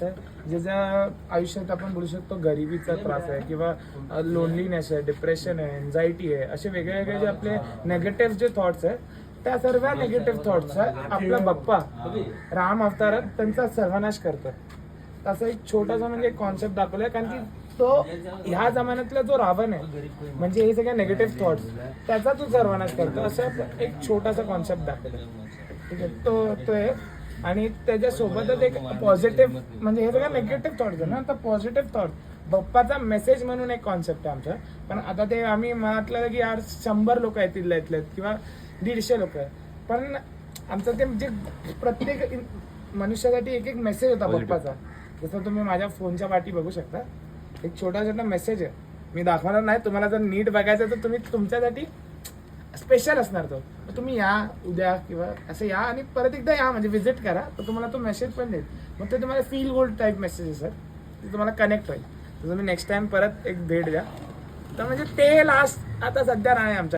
ज्याच्या आयुष्यात आपण बोलू शकतो गरिबीचा त्रास आहे किंवा लोनलीनेस आहे, डिप्रेशन आहे, एन्झायटी आहे, असे वेगळे वेगळे जे आपले नेगेटिव्ह जे थॉट्स आहेत त्या सर्व नेगेटिव्ह थॉट्सचा आपला बाप्पा राम अवतारात त्यांचा सर्वनाश करतो. तसा एक छोटासा म्हणजे कॉन्सेप्ट दाखवलाय, कारण की तो ह्या जमान्यातला जो रावण आहे म्हणजे हे सगळे नेगेटिव्ह थॉट्स त्याचा तो सर्वनाश करतो, असं एक छोटासा कॉन्सेप्ट दाखवलाय. ठीक आहे, तो आहे. आणि त्याच्यासोबतच एक पॉझिटिव्ह म्हणजे हे सगळं निगेटिव्ह थॉट्स आहे ना, तर पॉझिटिव्ह थॉट बाप्पाचा मेसेज म्हणून एक कॉन्सेप्ट आहे आमचा. पण आता ते आम्ही म्हटलं की यार 100 लोक आहेत इथले किंवा 150 लोक आहेत, पण आमचं ते म्हणजे प्रत्येक मनुष्यासाठी एक एक मेसेज होता बाप्पाचा. जसं तुम्ही माझ्या फोनच्या वाटी बघू शकता, एक छोटा छोटा मेसेज आहे. मी दाखवणार नाही, तुम्हाला जर नीट बघायचं तर तुम्ही तुमच्यासाठी स्पेशल असणार तो. तुम्ही या उद्या किंवा असं या आणि परत एकदा या, म्हणजे विजिट करा, तर तुम्हाला तो मेसेज पण देईल. मग ते तुम्हाला फील गुड टाईप मेसेजेस आहेत, ते तुम्हाला कनेक्ट होईल. तर तुम्ही नेक्स्ट टाइम परत एक भेट द्या. तर म्हणजे ते लास्ट आता सध्या नाही आमच्या